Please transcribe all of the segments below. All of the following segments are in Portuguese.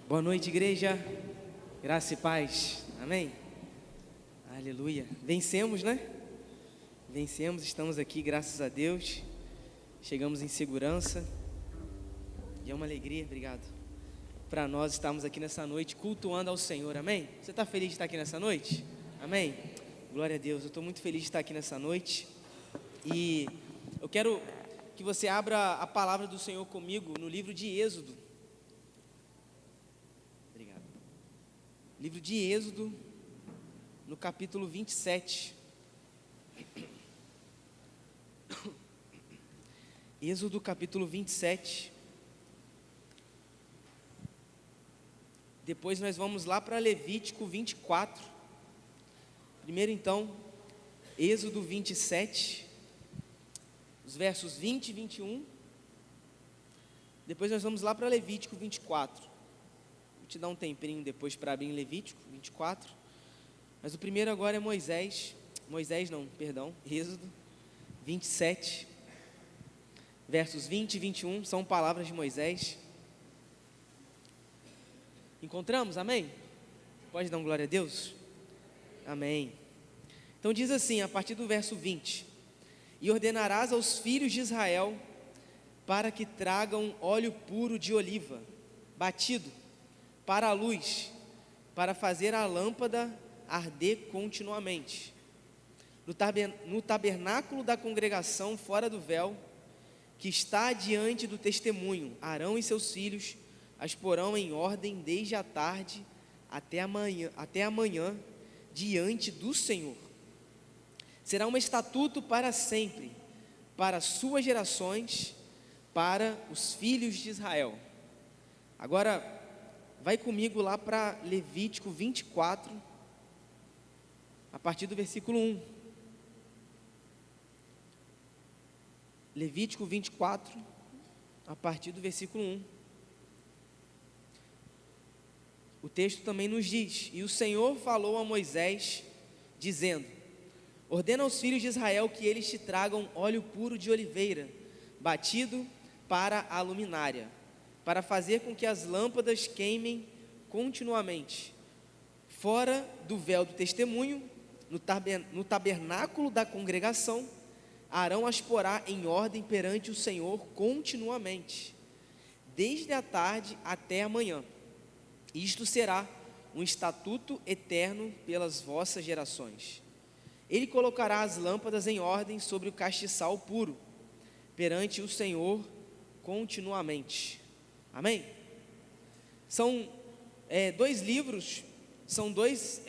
Boa noite, igreja. Graça e paz. Amém? Aleluia. Vencemos, né? Vencemos, estamos aqui, graças a Deus. Chegamos em segurança. E é uma alegria, obrigado, para nós estarmos aqui nessa noite cultuando ao Senhor. Amém? Você está feliz de estar aqui nessa noite? Amém? Glória a Deus. Eu estou muito feliz de estar aqui nessa noite. E eu quero que você abra a palavra do Senhor comigo no livro de Êxodo. Obrigado. Livro de Êxodo, no capítulo 27. Êxodo, capítulo 27. Depois nós vamos lá para Levítico 24. Primeiro então, Êxodo 27, os versos 20 e 21. Depois nós vamos lá para Levítico 24. Vou te dar um tempinho depois para abrir em Levítico 24. Mas o primeiro agora é Êxodo 27, versos 20 e 21, são palavras de Moisés. Encontramos? Amém? Pode dar um glória a Deus? Amém. Então diz assim, a partir do verso 20: E ordenarás aos filhos de Israel para que tragam óleo puro de oliva, batido, para a luz, para fazer a lâmpada arder continuamente. No tabernáculo da congregação, fora do véu, que está diante do testemunho, Arão e seus filhos as porão em ordem desde a tarde até amanhã, diante do Senhor. Será um estatuto para sempre, para as suas gerações, para os filhos de Israel. Agora, vai comigo lá para Levítico 24, a partir do versículo 1. Levítico 24, a partir do versículo 1. O texto também nos diz: E o Senhor falou a Moisés, dizendo: Ordena aos filhos de Israel que eles te tragam óleo puro de oliveira, batido para a luminária, para fazer com que as lâmpadas queimem continuamente. Fora do véu do testemunho, no tabernáculo da congregação, Arão as porá em ordem perante o Senhor continuamente, desde a tarde até a manhã. Isto será um estatuto eterno pelas vossas gerações. Ele colocará as lâmpadas em ordem sobre o castiçal puro, perante o Senhor continuamente. Amém? São dois livros, são duas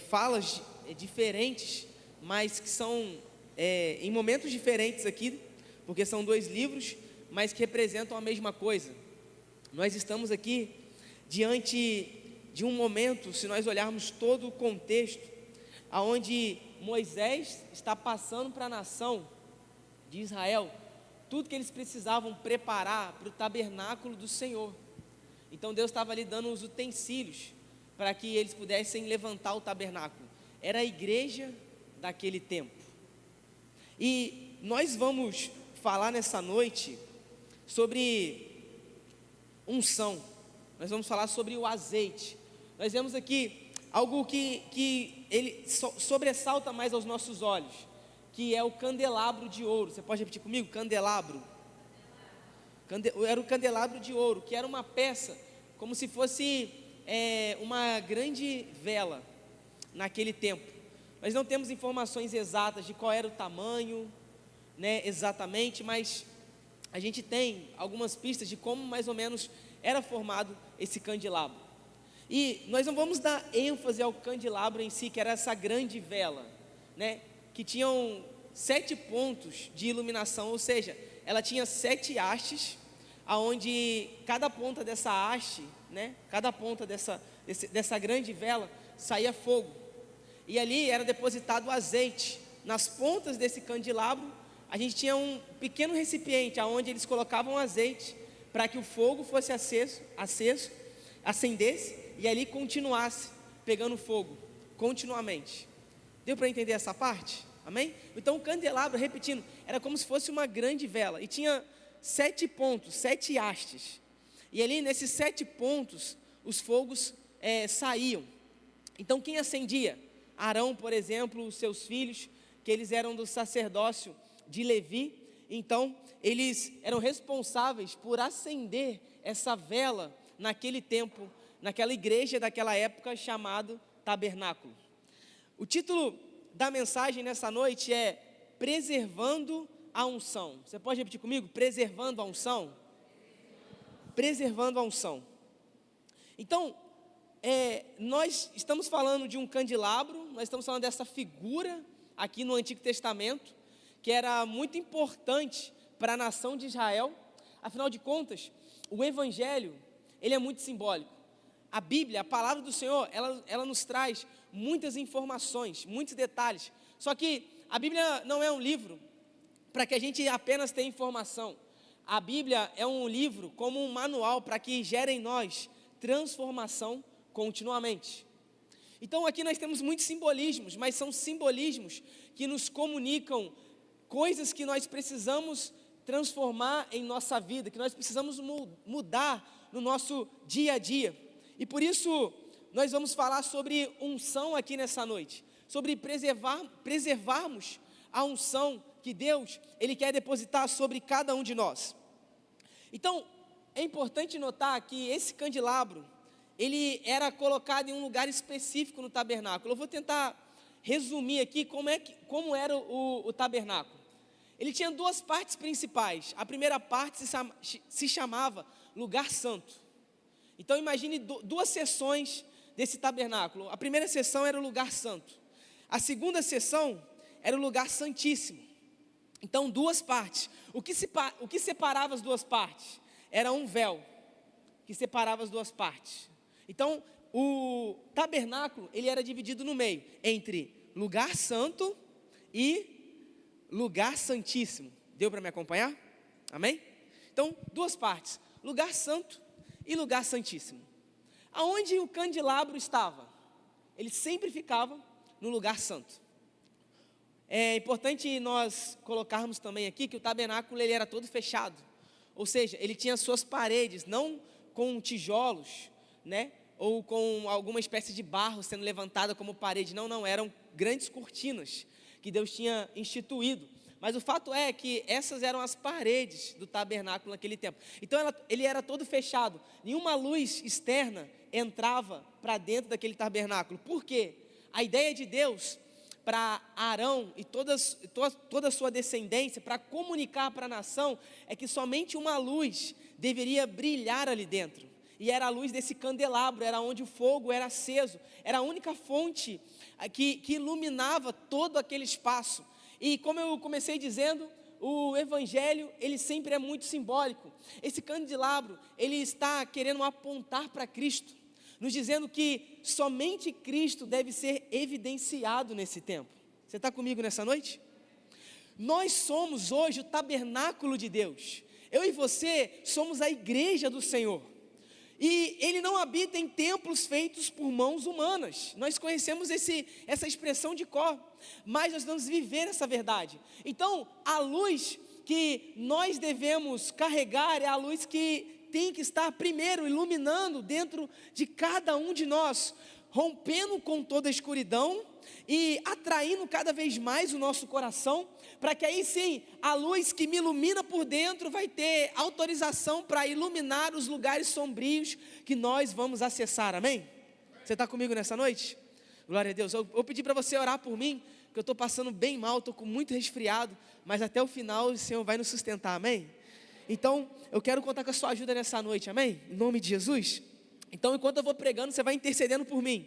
falas diferentes, mas que são em momentos diferentes aqui, porque são dois livros, mas que representam a mesma coisa. Nós estamos aqui diante de um momento, se nós olharmos todo o contexto, aonde Moisés está passando para a nação de Israel tudo que eles precisavam preparar para o tabernáculo do Senhor. Então Deus estava ali dando os utensílios para que eles pudessem levantar o tabernáculo. Era a igreja daquele tempo. E nós vamos falar nessa noite sobre unção. Nós vamos falar sobre o azeite. Nós vemos aqui algo que ele sobressalta mais aos nossos olhos, que é o candelabro de ouro. Você pode repetir comigo? Candelabro. Era o candelabro de ouro, que era uma peça, como se fosse uma grande vela naquele tempo. Nós não temos informações exatas de qual era o tamanho, né, exatamente, mas a gente tem algumas pistas de como mais ou menos era formado esse candelabro. E nós não vamos dar ênfase ao candelabro em si, que era essa grande vela, né, que tinham 7 pontos de iluminação, ou seja, ela tinha 7 hastes, aonde cada ponta dessa haste, né, cada ponta dessa grande vela saía fogo, e ali era depositado azeite. Nas pontas desse candelabro a gente tinha um pequeno recipiente aonde eles colocavam azeite para que o fogo fosse acendesse e ali continuasse pegando fogo continuamente. Deu para entender essa parte? Amém? Então o candelabro, repetindo, era como se fosse uma grande vela e tinha 7 pontos, 7 hastes. e ali nesses 7 pontos, os fogos saíam. Então quem acendia? Arão, por exemplo, os seus filhos, que eles eram do sacerdócio de Levi, então eles eram responsáveis por acender essa vela naquele tempo, naquela igreja daquela época chamado tabernáculo. O título da mensagem nessa noite é Preservando a unção. Você pode repetir comigo? Preservando a unção? Preservando a unção. Então, nós estamos falando de um candelabro, nós estamos falando dessa figura aqui no Antigo Testamento, que era muito importante para a nação de Israel. Afinal de contas, o Evangelho, ele é muito simbólico. A Bíblia, a palavra do Senhor, ela nos traz muitas informações, muitos detalhes. Só que a Bíblia não é um livro para que a gente apenas tenha informação. A Bíblia é um livro como um manual para que gere em nós transformação continuamente. Então aqui nós temos muitos simbolismos, mas são simbolismos que nos comunicam coisas que nós precisamos transformar em nossa vida, que nós precisamos mudar no nosso dia a dia. E por isso nós vamos falar sobre unção aqui nessa noite, sobre preservarmos a unção que Deus, Ele quer depositar sobre cada um de nós. Então, é importante notar que esse candelabro, ele era colocado em um lugar específico no tabernáculo. Eu vou tentar resumir aqui como era o tabernáculo. Ele tinha 2 partes principais. A primeira parte se chamava lugar santo. Então imagine 2 seções desse tabernáculo. A primeira seção era o lugar santo. A segunda seção era o lugar santíssimo. Então 2 partes. O que separava as 2 partes? Era um véu que separava as 2 partes. Então o tabernáculo, ele era dividido no meio, entre lugar santo e lugar santíssimo. Deu para me acompanhar? Amém? Então 2 partes, lugar santo e lugar santíssimo. Aonde o candelabro estava? Ele sempre ficava no lugar santo. É importante nós colocarmos também aqui que o tabernáculo, ele era todo fechado. Ou seja, ele tinha suas paredes, não com tijolos, né? Ou com alguma espécie de barro sendo levantada como parede. Não, eram grandes cortinas que Deus tinha instituído. Mas o fato é que essas eram as paredes do tabernáculo naquele tempo. Então ele era todo fechado. Nenhuma luz externa entrava para dentro daquele tabernáculo. Por quê? A ideia de Deus para Arão e toda a sua descendência, para comunicar para a nação, é que somente uma luz deveria brilhar ali dentro. E era a luz desse candelabro, era onde o fogo era aceso. Era a única fonte que iluminava todo aquele espaço. E como eu comecei dizendo, o Evangelho, ele sempre é muito simbólico. Esse candelabro, ele está querendo apontar para Cristo, nos dizendo que somente Cristo deve ser evidenciado nesse tempo. Você está comigo nessa noite? Nós somos hoje o tabernáculo de Deus. Eu e você somos a igreja do Senhor. E Ele não habita em templos feitos por mãos humanas. Nós conhecemos essa expressão de cor, mas nós vamos viver essa verdade. Então, a luz que nós devemos carregar é a luz que tem que estar primeiro iluminando dentro de cada um de nós, rompendo com toda a escuridão e atraindo cada vez mais o nosso coração, para que aí sim, a luz que me ilumina por dentro vai ter autorização para iluminar os lugares sombrios que nós vamos acessar, amém? Você está comigo nessa noite? Glória a Deus. Eu pedi para você orar por mim, que eu estou passando bem mal, estou com muito resfriado, mas até o final o Senhor vai nos sustentar, amém? Então, eu quero contar com a sua ajuda nessa noite, amém? Em nome de Jesus. Então, enquanto eu vou pregando, você vai intercedendo por mim.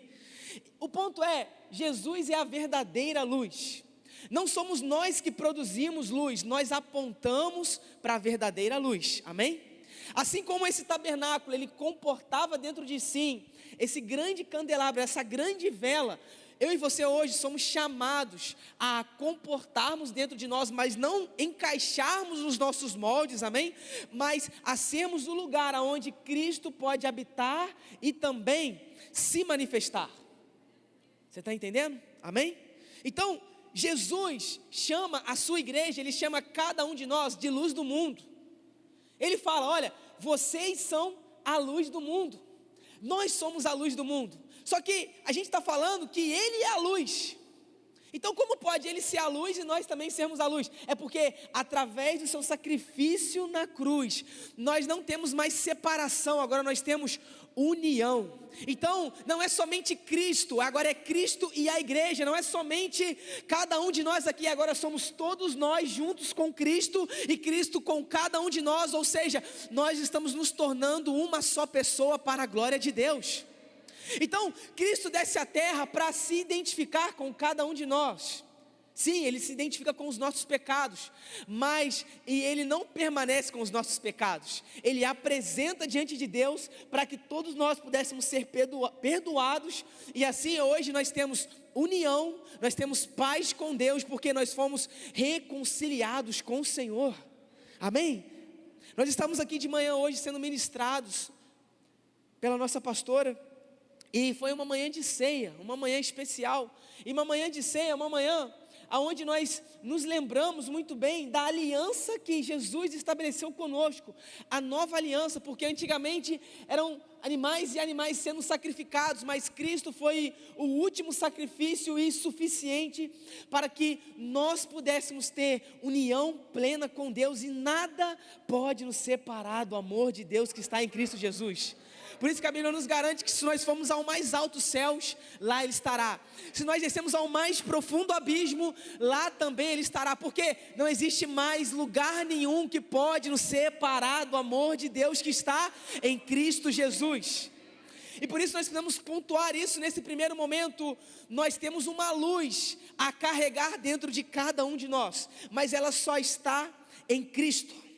O ponto é, Jesus é a verdadeira luz. Não somos nós que produzimos luz, nós apontamos para a verdadeira luz, amém? Assim como esse tabernáculo, ele comportava dentro de si esse grande candelabro, essa grande vela. Eu e você hoje somos chamados a comportarmos dentro de nós, mas não encaixarmos nos nossos moldes, amém? Mas a sermos o lugar onde Cristo pode habitar e também se manifestar. Você está entendendo? Amém? Então, Jesus chama a sua igreja, Ele chama cada um de nós de luz do mundo. Ele fala, olha, vocês são a luz do mundo. Nós somos a luz do mundo. Só que a gente está falando que Ele é a luz. Então como pode Ele ser a luz e nós também sermos a luz? É porque através do seu sacrifício na cruz, nós não temos mais separação, agora nós temos união. Então não é somente Cristo, agora é Cristo e a igreja. Não é somente cada um de nós aqui, agora somos todos nós juntos com Cristo e Cristo com cada um de nós. Ou seja, nós estamos nos tornando uma só pessoa para a glória de Deus. Então, Cristo desce à terra para se identificar com cada um de nós. Sim, Ele se identifica com os nossos pecados, mas Ele não permanece com os nossos pecados. Ele apresenta diante de Deus para que todos nós pudéssemos ser perdoados. E assim hoje nós temos união, nós temos paz com Deus, porque nós fomos reconciliados com o Senhor. Amém? Nós estamos aqui de manhã hoje sendo ministrados pela nossa pastora. E foi uma manhã de ceia, uma manhã especial. E uma manhã de ceia, uma manhã onde nós nos lembramos muito bem da aliança que Jesus estabeleceu conosco. A nova aliança, porque antigamente eram animais e animais sendo sacrificados, mas Cristo foi o último sacrifício e suficiente para que nós pudéssemos ter união plena com Deus. E nada pode nos separar do amor de Deus que está em Cristo Jesus. Por isso que a Bíblia nos garante que se nós formos ao mais alto céus, lá Ele estará. Se nós descemos ao mais profundo abismo, lá também Ele estará. Porque não existe mais lugar nenhum que pode nos separar do amor de Deus que está em Cristo Jesus. E por isso nós precisamos pontuar isso nesse primeiro momento. Nós temos uma luz a carregar dentro de cada um de nós, mas ela só está em Cristo.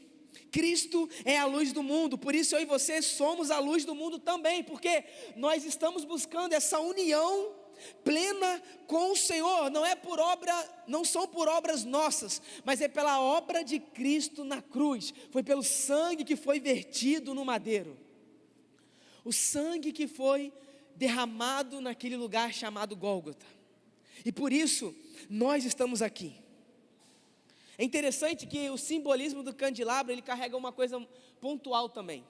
Cristo é a luz do mundo, por isso eu e você somos a luz do mundo também, porque nós estamos buscando essa união plena com o Senhor. Não é por obra, não são por obras nossas, mas é pela obra de Cristo na cruz. Foi pelo sangue que foi vertido no madeiro, o sangue que foi derramado naquele lugar chamado Gólgota. E por isso nós estamos aqui. É interessante que o simbolismo do candelabro, ele carrega uma coisa pontual também.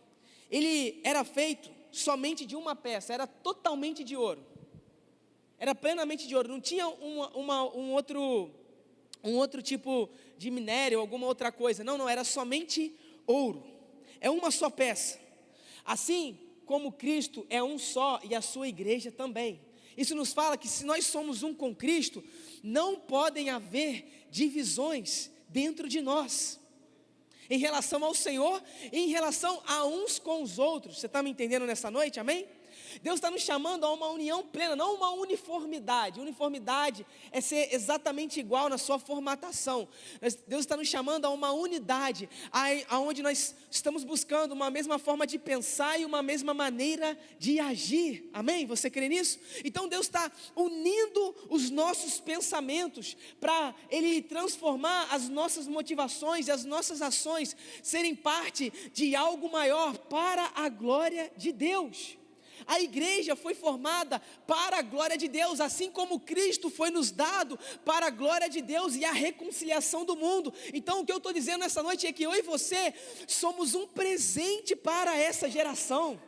Ele era feito somente de uma peça, era totalmente de ouro. Era plenamente de ouro, não tinha um outro tipo de minério, alguma outra coisa. Não, era somente ouro. É uma só peça. Assim como Cristo é um só e a sua igreja também. Isso nos fala que se nós somos um com Cristo, não podem haver divisões dentro de nós, em relação ao Senhor e em relação a uns com os outros. Você está me entendendo nessa noite, amém? Deus está nos chamando a uma união plena, não uma uniformidade. Uniformidade é ser exatamente igual na sua formatação. Deus está nos chamando a uma unidade, aonde nós estamos buscando uma mesma forma de pensar e uma mesma maneira de agir. Amém? Você crê nisso? Então Deus está unindo os nossos pensamentos para Ele transformar as nossas motivações e as nossas ações serem parte de algo maior para a glória de Deus. A igreja foi formada para a glória de Deus, assim como Cristo foi nos dado para a glória de Deus e a reconciliação do mundo. Então o que eu estou dizendo nessa noite é que eu e você somos um presente para essa geração.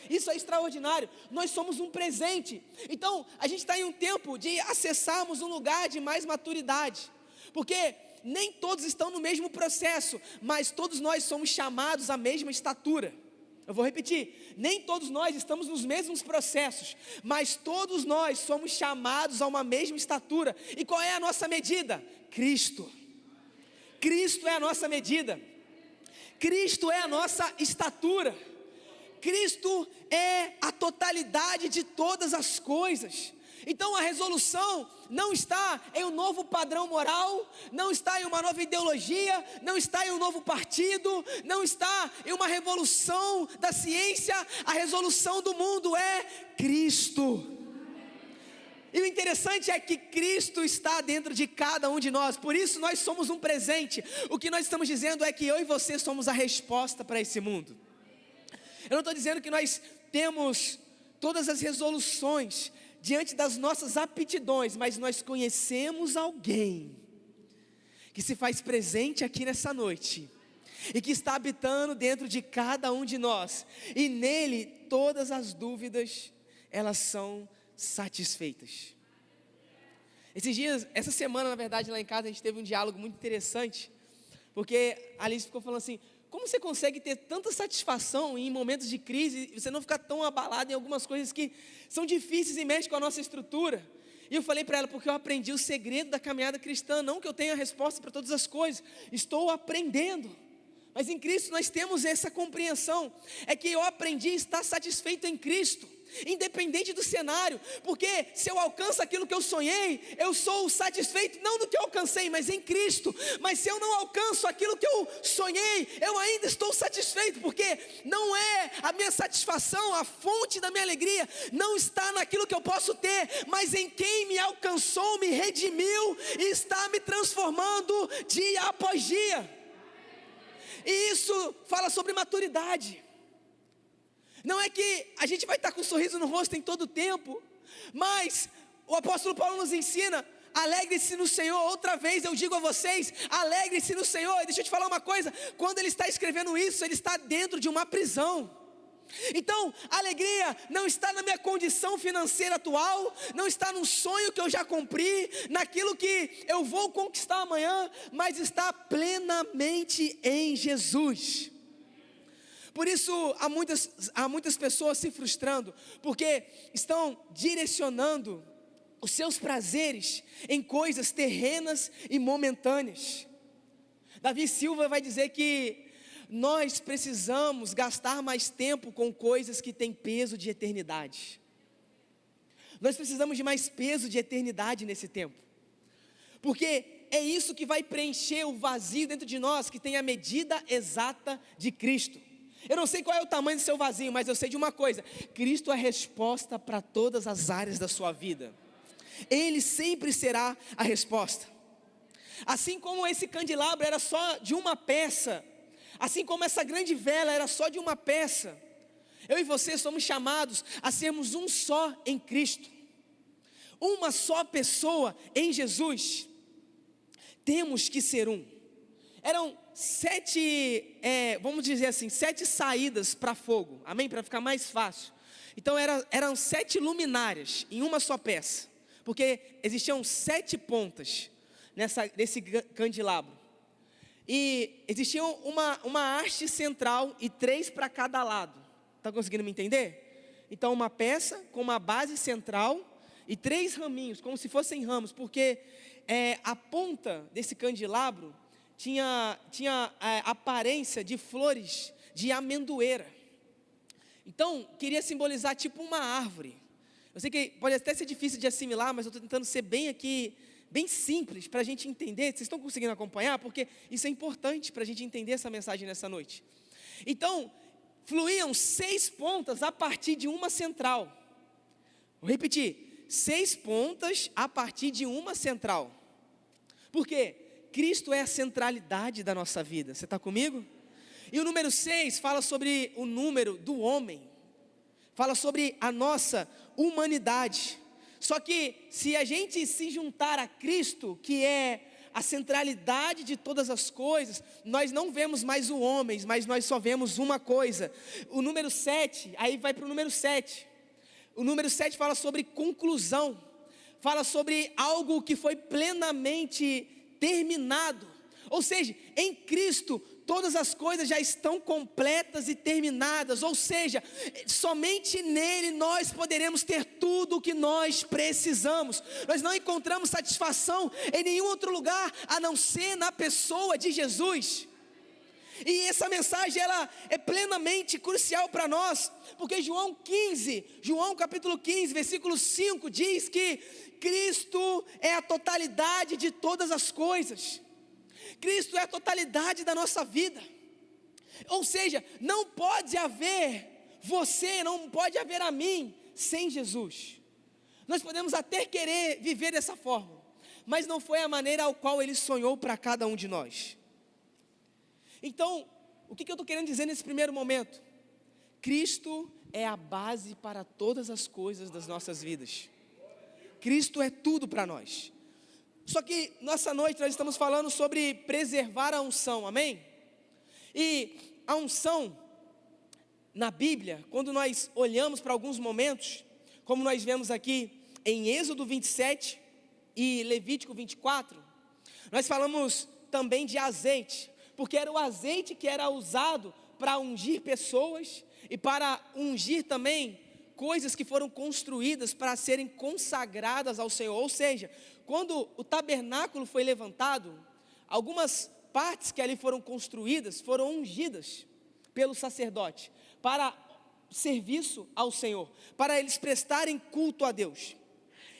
Isso é extraordinário, nós somos um presente. Então a gente está em um tempo de acessarmos um lugar de mais maturidade, porque nem todos estão no mesmo processo, mas todos nós somos chamados à mesma estatura. Eu vou repetir, nem todos nós estamos nos mesmos processos, mas todos nós somos chamados a uma mesma estatura. E qual é a nossa medida? Cristo. Cristo é a nossa medida. Cristo é a nossa estatura. Cristo é a totalidade de todas as coisas. Então a resolução não está em um novo padrão moral, não está em uma nova ideologia, não está em um novo partido, não está em uma revolução da ciência. A resolução do mundo é Cristo. E o interessante é que Cristo está dentro de cada um de nós, por isso nós somos um presente. O que nós estamos dizendo é que eu e você somos a resposta para esse mundo. Eu não estou dizendo que nós temos todas as resoluções diante das nossas aptidões, mas nós conhecemos alguém que se faz presente aqui nessa noite, e que está habitando dentro de cada um de nós, e nele todas as dúvidas, elas são satisfeitas. Esses dias, essa semana na verdade lá em casa a gente teve um diálogo muito interessante, porque a Alice ficou falando assim: como você consegue ter tanta satisfação em momentos de crise, e você não ficar tão abalado em algumas coisas que são difíceis e mexem com a nossa estrutura? E eu falei para ela: porque eu aprendi o segredo da caminhada cristã, não que eu tenha a resposta para todas as coisas, estou aprendendo. Mas em Cristo nós temos essa compreensão, é que eu aprendi a estar satisfeito em Cristo, independente do cenário, porque se eu alcanço aquilo que eu sonhei, eu sou satisfeito não no que eu alcancei, mas em Cristo. Mas se eu não alcanço aquilo que eu sonhei, eu ainda estou satisfeito, porque não é a minha satisfação, a fonte da minha alegria não está naquilo que eu posso ter, mas em quem me alcançou, me redimiu e está me transformando dia após dia. E isso fala sobre maturidade. Não é que a gente vai estar com um sorriso no rosto em todo o tempo, mas o apóstolo Paulo nos ensina: alegre-se no Senhor. Outra vez eu digo a vocês, alegre-se no Senhor. E deixa eu te falar uma coisa, quando ele está escrevendo isso, ele está dentro de uma prisão. Então, a alegria não está na minha condição financeira atual, não está num sonho que eu já cumpri, naquilo que eu vou conquistar amanhã, mas está plenamente em Jesus. Por isso há muitas pessoas se frustrando, porque estão direcionando os seus prazeres em coisas terrenas e momentâneas. Davi Silva vai dizer que nós precisamos gastar mais tempo com coisas que têm peso de eternidade. Nós precisamos de mais peso de eternidade nesse tempo, porque é isso que vai preencher o vazio dentro de nós, que tem a medida exata de Cristo. Eu não sei qual é o tamanho do seu vazio, mas eu sei de uma coisa: Cristo é a resposta para todas as áreas da sua vida. Ele sempre será a resposta. Assim como esse candelabro era só de uma peça, assim como essa grande vela era só de uma peça, eu e você somos chamados a sermos um só em Cristo, uma só pessoa em Jesus. Temos que ser um. Eram 7, vamos dizer assim, 7 saídas para fogo, amém? Para ficar mais fácil. Então eram 7 luminárias em uma só peça, porque existiam 7 pontas nesse candelabro. E existia uma haste central e 3 para cada lado. Está conseguindo me entender? Então uma peça com uma base central e 3 raminhos, como se fossem ramos, porque a ponta desse candelabro tinha a aparência de flores de amendoeira. Então queria simbolizar tipo uma árvore. Eu sei que pode até ser difícil de assimilar, mas eu estou tentando ser bem simples para a gente entender. Vocês estão conseguindo acompanhar? Porque isso é importante para a gente entender essa mensagem nessa noite. Então fluíam 6 pontas a partir de uma central. Vou repetir: 6 pontas a partir de uma central. Por quê? Cristo é a centralidade da nossa vida. Você está comigo? E o número 6 fala sobre o número do homem, fala sobre a nossa humanidade. Só que se a gente se juntar a Cristo, que é a centralidade de todas as coisas, nós não vemos mais o homem, mas nós só vemos uma coisa. O número 7, aí vai para o número 7. O número 7 fala sobre conclusão, fala sobre algo que foi plenamente terminado. Ou seja, em Cristo todas as coisas já estão completas e terminadas. Ou seja, somente nele nós poderemos ter tudo o que nós precisamos. Nós não encontramos satisfação em nenhum outro lugar a não ser na pessoa de Jesus. E essa mensagem ela é plenamente crucial para nós, porque João capítulo 15, versículo 5 diz que Cristo é a totalidade de todas as coisas. Cristo é a totalidade da nossa vida. Ou seja, não pode haver você, não pode haver a mim sem Jesus. Nós podemos até querer viver dessa forma, mas não foi a maneira ao qual Ele sonhou para cada um de nós. Então, o que eu estou querendo dizer nesse primeiro momento? Cristo é a base para todas as coisas das nossas vidas. Cristo é tudo para nós. Só que nessa noite nós estamos falando sobre preservar a unção, amém? E a unção na Bíblia, quando nós olhamos para alguns momentos, como nós vemos aqui em Êxodo 27 e Levítico 24, nós falamos também de azeite, porque era o azeite que era usado para ungir pessoas e para ungir também coisas que foram construídas para serem consagradas ao Senhor. Ou seja, quando o tabernáculo foi levantado, algumas partes que ali foram construídas foram ungidas pelo sacerdote para serviço ao Senhor, para eles prestarem culto a Deus.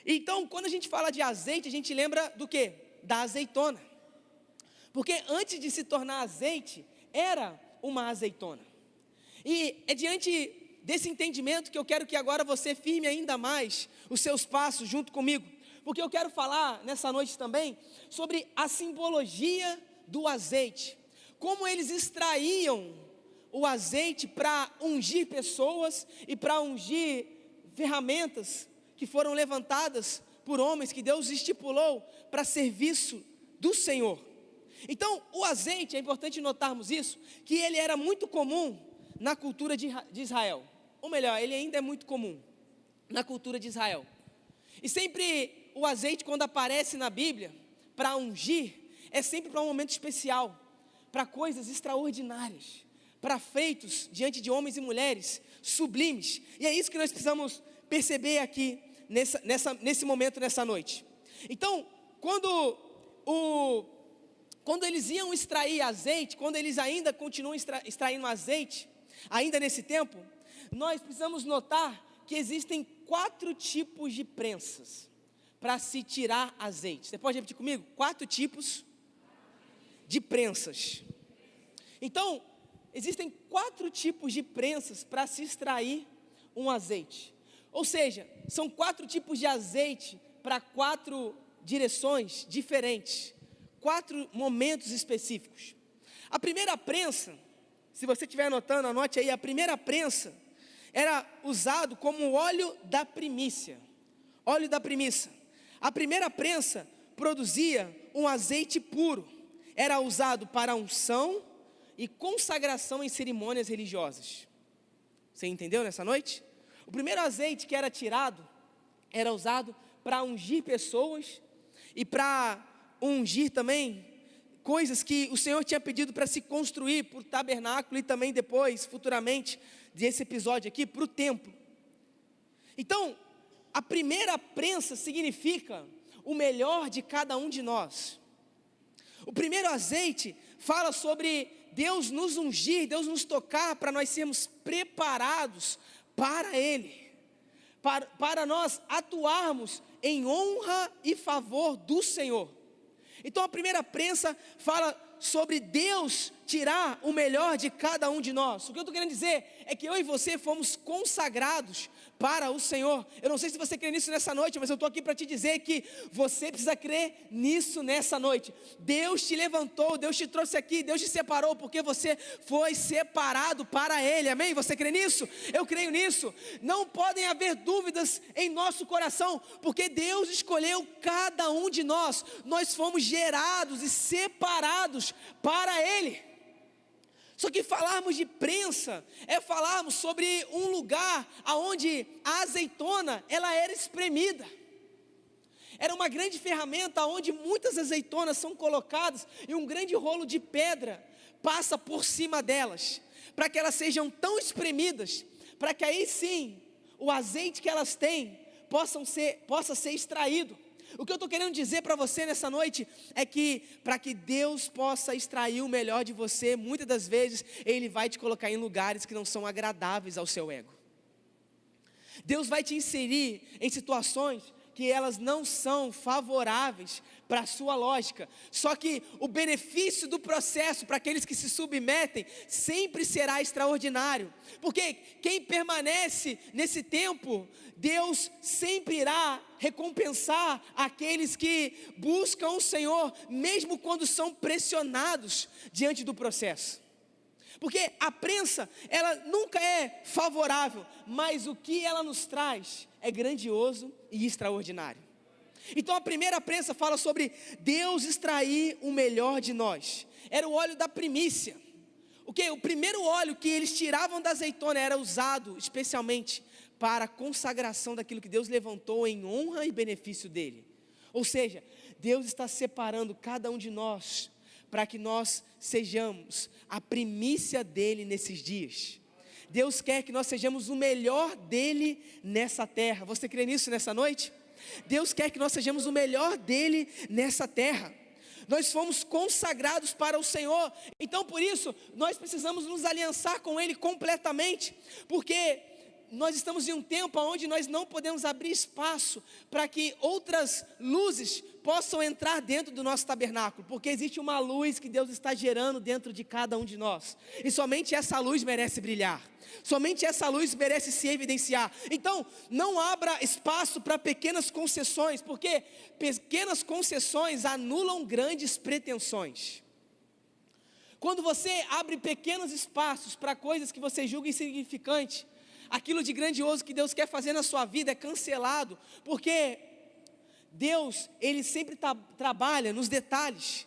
Então, quando a gente fala de azeite, a gente lembra do quê? Da azeitona. Porque antes de se tornar azeite, era uma azeitona. E é diante desse entendimento que eu quero que agora você firme ainda mais os seus passos junto comigo, porque eu quero falar nessa noite também sobre a simbologia do azeite, como eles extraíam o azeite para ungir pessoas e para ungir ferramentas que foram levantadas por homens que Deus estipulou para serviço do Senhor. Então, o azeite, é importante notarmos isso, que ele era muito comum na cultura de Israel. Ou melhor, ele ainda é muito comum na cultura de Israel. E sempre o azeite, quando aparece na Bíblia, para ungir, é sempre para um momento especial, para coisas extraordinárias, para feitos diante de homens e mulheres sublimes. E é isso que nós precisamos perceber aqui nesse momento, nessa noite. Então, quando eles iam extrair azeite, quando eles ainda continuam extraindo azeite, ainda nesse tempo, nós precisamos notar que existem 4 tipos de prensas para se tirar azeite. Você pode repetir comigo? 4 tipos de prensas. Então, existem 4 tipos de prensas para se extrair um azeite. Ou seja, são 4 tipos de azeite para 4 direções diferentes, 4 momentos específicos. A primeira prensa, se você estiver anotando, anote aí, a primeira prensa era usado como óleo da primícia. Óleo da primícia. A primeira prensa produzia um azeite puro. Era usado para unção e consagração em cerimônias religiosas. Você entendeu nessa noite? O primeiro azeite que era tirado era usado para ungir pessoas e para ungir também coisas que o Senhor tinha pedido para se construir para o tabernáculo e também depois, futuramente, desse episódio aqui, para o templo. Então, a primeira prensa significa o melhor de cada um de nós. O primeiro azeite fala sobre Deus nos ungir, Deus nos tocar para nós sermos preparados para Ele, para nós atuarmos em honra e favor do Senhor. Então a primeira prensa fala sobre Deus tirar o melhor de cada um de nós. O que eu estou querendo dizer é que eu e você fomos consagrados para o Senhor. Eu não sei se você crê nisso nessa noite, mas eu estou aqui para te dizer que você precisa crer nisso nessa noite. Deus te levantou, Deus te trouxe aqui, Deus te separou porque você foi separado para Ele, amém? Você crê nisso? Eu creio nisso. Não podem haver dúvidas em nosso coração, porque Deus escolheu cada um de nós. Nós fomos gerados e separados para Ele. Só que falarmos de prensa é falarmos sobre um lugar onde a azeitona ela era espremida. Era uma grande ferramenta onde muitas azeitonas são colocadas e um grande rolo de pedra passa por cima delas, para que elas sejam tão espremidas, para que aí sim o azeite que elas têm possa ser extraído. O que eu estou querendo dizer para você nessa noite é que para que Deus possa extrair o melhor de você, muitas das vezes Ele vai te colocar em lugares que não são agradáveis ao seu ego. Deus vai te inserir em situações que elas não são favoráveis para a sua lógica. Só que o benefício do processo para aqueles que se submetem sempre será extraordinário. Porque quem permanece nesse tempo, Deus sempre irá recompensar aqueles que buscam o Senhor, mesmo quando são pressionados diante do processo. Porque a prensa, ela nunca é favorável, mas o que ela nos traz é grandioso e extraordinário. Então a primeira prensa fala sobre Deus extrair o melhor de nós. Era o óleo da primícia. O primeiro óleo que eles tiravam da azeitona era usado especialmente para a consagração daquilo que Deus levantou em honra e benefício dele. Ou seja, Deus está separando cada um de nós para que nós sejamos a primícia dele nesses dias. Deus quer que nós sejamos o melhor dele nessa terra. Você crê nisso nessa noite? Deus quer que nós sejamos o melhor dele nessa terra. Nós fomos consagrados para o Senhor, então por isso nós precisamos nos aliançar com Ele completamente, porque nós estamos em um tempo onde nós não podemos abrir espaço para que outras luzes possam entrar dentro do nosso tabernáculo, porque existe uma luz que Deus está gerando dentro de cada um de nós, e somente essa luz merece brilhar, somente essa luz merece se evidenciar. Então não abra espaço para pequenas concessões, porque pequenas concessões anulam grandes pretensões. Quando você abre pequenos espaços para coisas que você julga insignificante, aquilo de grandioso que Deus quer fazer na sua vida é cancelado, porque Deus, Ele sempre trabalha nos detalhes.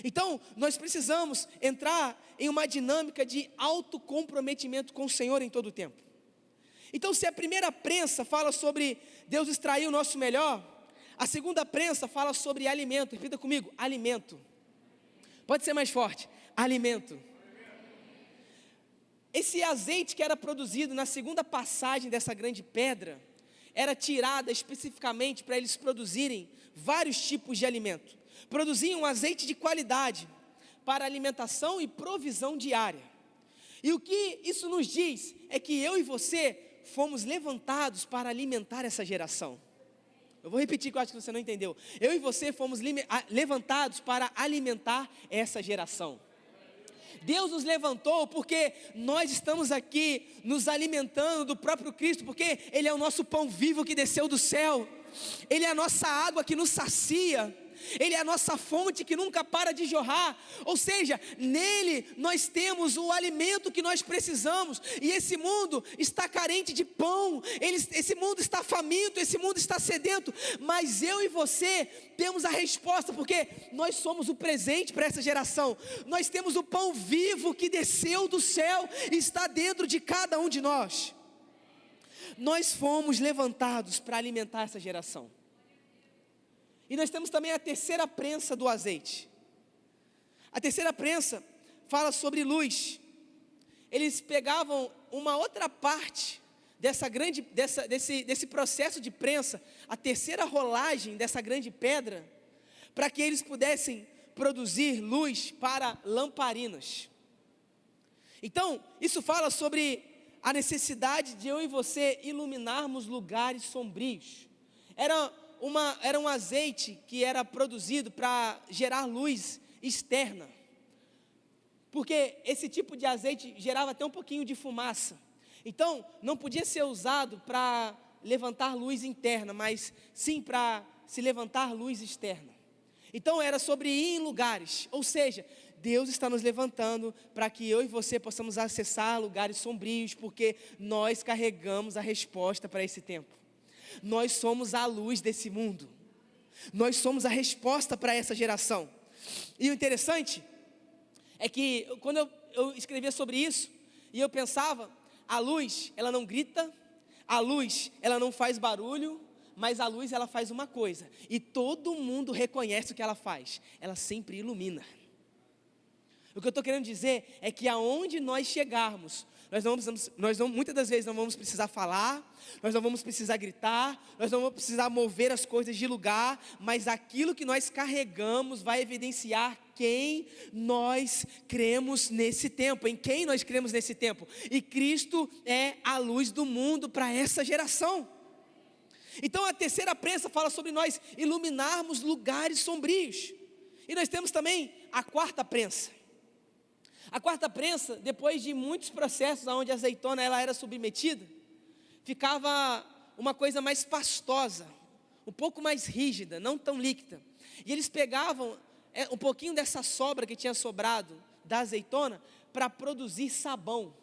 Então, nós precisamos entrar em uma dinâmica de autocomprometimento com o Senhor em todo o tempo. Então, se a primeira prensa fala sobre Deus extrair o nosso melhor, a segunda prensa fala sobre alimento. Repita comigo, alimento. Pode ser mais forte, alimento. Esse azeite que era produzido na segunda passagem dessa grande pedra, era tirada especificamente para eles produzirem vários tipos de alimento. Produziam azeite de qualidade para alimentação e provisão diária. E o que isso nos diz é que eu e você fomos levantados para alimentar essa geração. Eu vou repetir que eu acho que você não entendeu. Eu e você fomos levantados para alimentar essa geração. Deus nos levantou porque nós estamos aqui nos alimentando do próprio Cristo, porque Ele é o nosso pão vivo que desceu do céu, Ele é a nossa água que nos sacia, Ele é a nossa fonte que nunca para de jorrar. Ou seja, nele nós temos o alimento que nós precisamos. E esse mundo está carente de pão, esse mundo está faminto, esse mundo está sedento. Mas eu e você temos a resposta, porque nós somos o presente para essa geração. Nós temos o pão vivo que desceu do céu e está dentro de cada um de nós. Nós fomos levantados para alimentar essa geração. E nós temos também a terceira prensa do azeite. A terceira prensa fala sobre luz. Eles pegavam uma outra parte desse processo de prensa, a terceira rolagem dessa grande pedra, para que eles pudessem produzir luz para lamparinas. Então, isso fala sobre a necessidade de eu e você iluminarmos lugares sombrios. Era um azeite que era produzido para gerar luz externa, porque esse tipo de azeite gerava até um pouquinho de fumaça. Então não podia ser usado para levantar luz interna, mas sim para se levantar luz externa. Então era sobre ir em lugares, ou seja, Deus está nos levantando para que eu e você possamos acessar lugares sombrios, porque nós carregamos a resposta para esse tempo. Nós somos a luz desse mundo. Nós somos a resposta para essa geração. E o interessante é que quando eu escrevia sobre isso, e eu pensava, a luz, ela não grita, a luz, ela não faz barulho, mas a luz, ela faz uma coisa, e todo mundo reconhece o que ela faz, ela sempre ilumina. O que eu estou querendo dizer é que aonde nós chegarmos, muitas das vezes não vamos precisar falar, nós não vamos precisar gritar, nós não vamos precisar mover as coisas de lugar, mas aquilo que nós carregamos vai evidenciar quem nós cremos nesse tempo, em quem nós cremos nesse tempo. E Cristo é a luz do mundo para essa geração. Então a terceira prensa fala sobre nós iluminarmos lugares sombrios. E nós temos também a quarta prensa. A quarta prensa, depois de muitos processos onde a azeitona ela era submetida, ficava uma coisa mais pastosa, um pouco mais rígida, não tão líquida. E eles pegavam um pouquinho dessa sobra que tinha sobrado da azeitona para produzir sabão.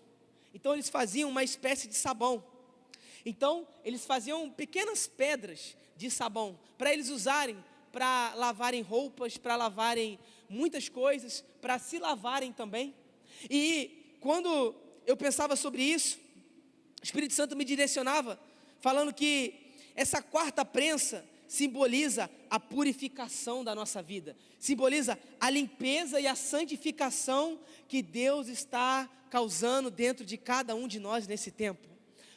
Então eles faziam uma espécie de sabão. Então eles faziam pequenas pedras de sabão para eles usarem, para lavarem roupas, para lavarem muitas coisas, para se lavarem também. E quando eu pensava sobre isso, o Espírito Santo me direcionava, falando que essa quarta prensa simboliza a purificação da nossa vida, simboliza a limpeza e a santificação que Deus está causando dentro de cada um de nós nesse tempo.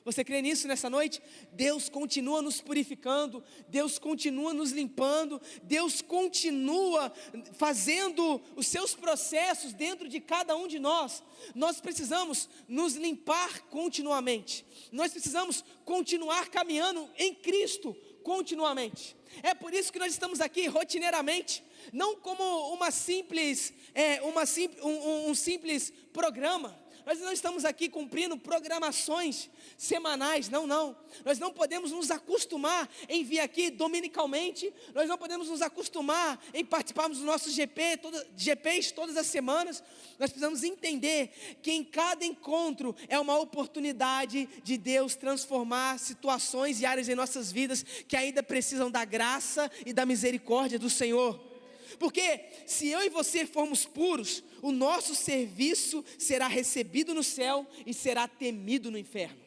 Você crê nisso nessa noite? Deus continua nos purificando, Deus continua nos limpando, Deus continua fazendo os seus processos dentro de cada um de nós. Nós precisamos nos limpar continuamente, nós precisamos continuar caminhando em Cristo continuamente. É por isso que nós estamos aqui rotineiramente, não como um simples programa. Nós não estamos aqui cumprindo programações semanais, não. Nós não podemos nos acostumar em vir aqui dominicalmente, nós não podemos nos acostumar em participarmos dos nossos GPs todas as semanas. Nós precisamos entender que em cada encontro é uma oportunidade de Deus transformar situações e áreas em nossas vidas que ainda precisam da graça e da misericórdia do Senhor. Porque se eu e você formos puros, o nosso serviço será recebido no céu e será temido no inferno.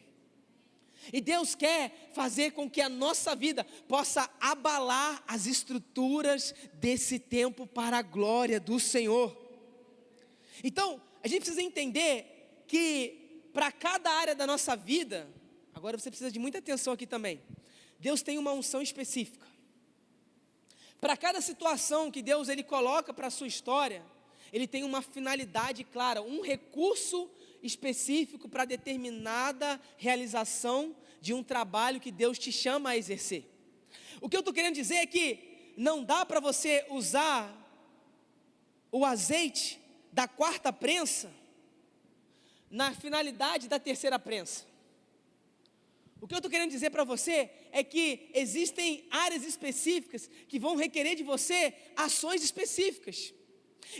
E Deus quer fazer com que a nossa vida possa abalar as estruturas desse tempo para a glória do Senhor. Então, a gente precisa entender que para cada área da nossa vida, agora você precisa de muita atenção aqui também, Deus tem uma unção específica. Para cada situação que Deus ele coloca para a sua história, Ele tem uma finalidade clara, um recurso específico para determinada realização de um trabalho que Deus te chama a exercer. O que eu estou querendo dizer é que não dá para você usar o azeite da quarta prensa na finalidade da terceira prensa. O que eu estou querendo dizer para você é que existem áreas específicas que vão requerer de você ações específicas.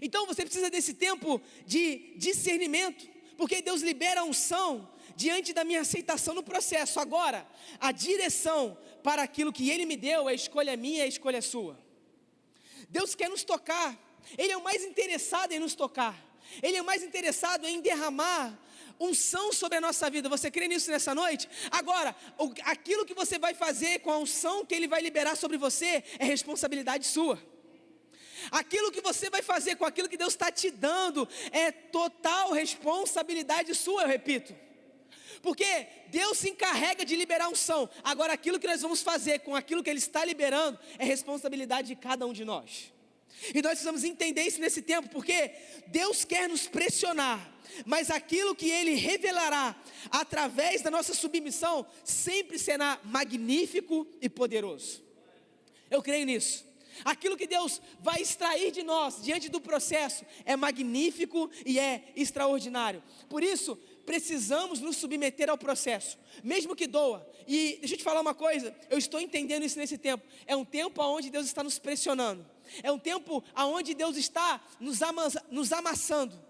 Então você precisa desse tempo de discernimento, porque Deus libera a unção diante da minha aceitação no processo. Agora, a direção para aquilo que Ele me deu, a escolha minha, a escolha sua. Deus quer nos tocar, Ele é o mais interessado em nos tocar, Ele é o mais interessado em derramar unção sobre a nossa vida. Você crê nisso nessa noite? Agora, aquilo que você vai fazer com a unção que Ele vai liberar sobre você é responsabilidade sua. Aquilo que você vai fazer com aquilo que Deus está te dando é total responsabilidade sua, eu repito. Porque Deus se encarrega de liberar unção. Agora, aquilo que nós vamos fazer com aquilo que Ele está liberando é responsabilidade de cada um de nós. E nós precisamos entender isso nesse tempo, porque Deus quer nos pressionar, mas aquilo que Ele revelará através da nossa submissão sempre será magnífico e poderoso. Eu creio nisso. Aquilo que Deus vai extrair de nós diante do processo é magnífico e é extraordinário. Por isso, precisamos nos submeter ao processo, mesmo que doa. E deixa eu te falar uma coisa, eu estou entendendo isso nesse tempo. É um tempo onde Deus está nos pressionando, é um tempo onde Deus está nos amassando.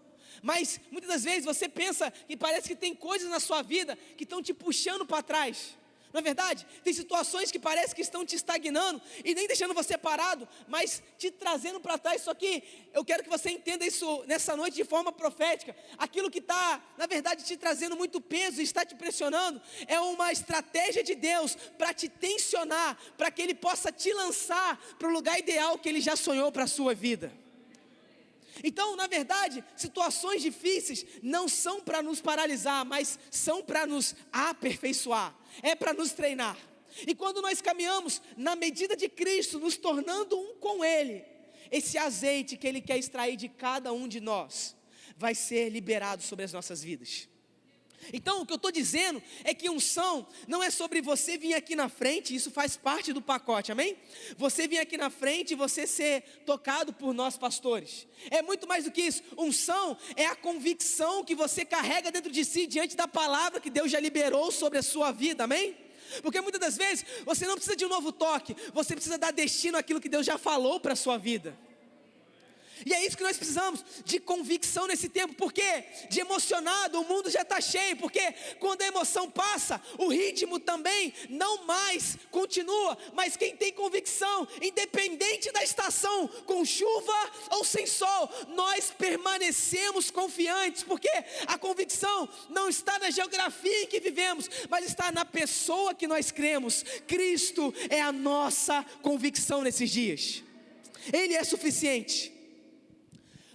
Mas muitas das vezes você pensa que parece que tem coisas na sua vida que estão te puxando para trás. Não é verdade? Tem situações que parece que estão te estagnando e nem deixando você parado, mas te trazendo para trás. Só que eu quero que você entenda isso nessa noite de forma profética. Aquilo que está, na verdade, te trazendo muito peso e está te pressionando é uma estratégia de Deus para te tensionar, para que Ele possa te lançar para o lugar ideal que Ele já sonhou para a sua vida. Então, na verdade, situações difíceis não são para nos paralisar, mas são para nos aperfeiçoar, é para nos treinar. E quando nós caminhamos na medida de Cristo, nos tornando um com Ele, esse azeite que Ele quer extrair de cada um de nós, vai ser liberado sobre as nossas vidas. Então o que eu estou dizendo é que unção não é sobre você vir aqui na frente, isso faz parte do pacote, amém? Você vir aqui na frente e você ser tocado por nós pastores, é muito mais do que isso. Unção é a convicção que você carrega dentro de si, diante da palavra que Deus já liberou sobre a sua vida, amém? Porque muitas das vezes você não precisa de um novo toque, você precisa dar destino àquilo que Deus já falou para a sua vida. E é isso que nós precisamos, de convicção nesse tempo, porque de emocionado o mundo já está cheio, porque quando a emoção passa, o ritmo também não mais continua, mas quem tem convicção, independente da estação, com chuva ou sem sol, nós permanecemos confiantes, porque a convicção não está na geografia em que vivemos, mas está na pessoa que nós cremos. Cristo é a nossa convicção nesses dias, Ele é suficiente.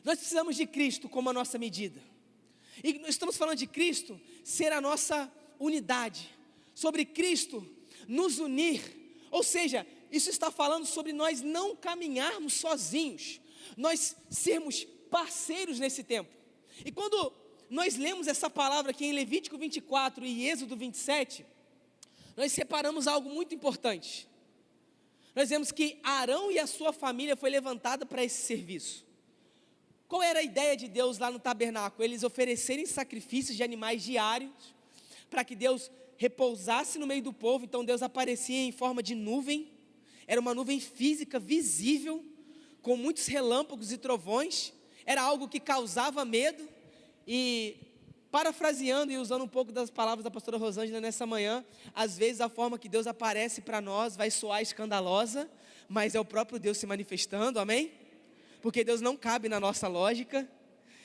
Nós precisamos de Cristo como a nossa medida, e nós estamos falando de Cristo ser a nossa unidade, sobre Cristo nos unir, ou seja, isso está falando sobre nós não caminharmos sozinhos, nós sermos parceiros nesse tempo. E quando nós lemos essa palavra aqui em Levítico 24 e Êxodo 27, nós separamos algo muito importante. Nós vemos que Arão e a sua família foi levantada para esse serviço. Qual era a ideia de Deus lá no tabernáculo? Eles oferecerem sacrifícios de animais diários, para que Deus repousasse no meio do povo. Então Deus aparecia em forma de nuvem, era uma nuvem física, visível, com muitos relâmpagos e trovões, era algo que causava medo. E parafraseando e usando um pouco das palavras da pastora Rosângela nessa manhã, às vezes a forma que Deus aparece para nós vai soar escandalosa, mas é o próprio Deus se manifestando, amém? Porque Deus não cabe na nossa lógica,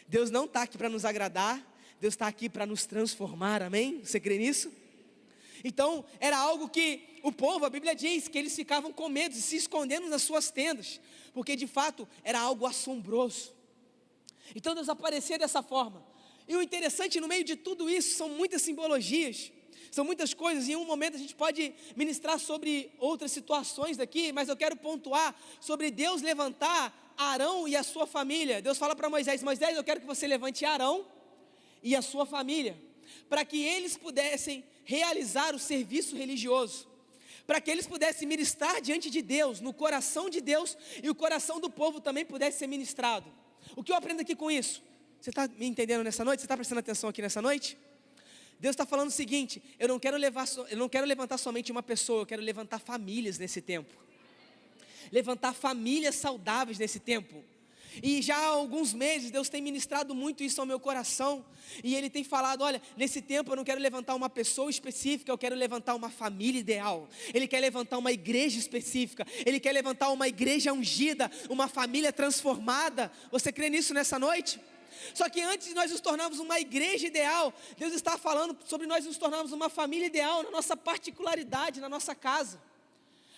Deus não está aqui para nos agradar, Deus está aqui para nos transformar, amém? Você crê nisso? Então, era algo que o povo, a Bíblia diz, que eles ficavam com medo, se escondendo nas suas tendas, porque de fato, era algo assombroso. Então Deus aparecia dessa forma, e o interessante, no meio de tudo isso, são muitas simbologias, são muitas coisas. Em um momento a gente pode ministrar sobre outras situações daqui, mas eu quero pontuar sobre Deus levantar Arão e a sua família. Deus fala para Moisés: Moisés, eu quero que você levante Arão e a sua família, para que eles pudessem realizar o serviço religioso, para que eles pudessem ministrar diante de Deus, no coração de Deus, e o coração do povo também pudesse ser ministrado. O que eu aprendo aqui com isso? Você está me entendendo nessa noite? Você está prestando atenção aqui nessa noite? Deus está falando o seguinte: eu não quero levantar somente uma pessoa, eu quero levantar famílias nesse tempo, levantar famílias saudáveis nesse tempo. E já há alguns meses Deus tem ministrado muito isso ao meu coração, e Ele tem falado: olha, nesse tempo eu não quero levantar uma pessoa específica, eu quero levantar uma família ideal. Ele quer levantar uma igreja específica, Ele quer levantar uma igreja ungida, uma família transformada. Você crê nisso nessa noite? Só que antes de nós nos tornarmos uma igreja ideal, Deus está falando sobre nós nos tornarmos uma família ideal na nossa particularidade, na nossa casa.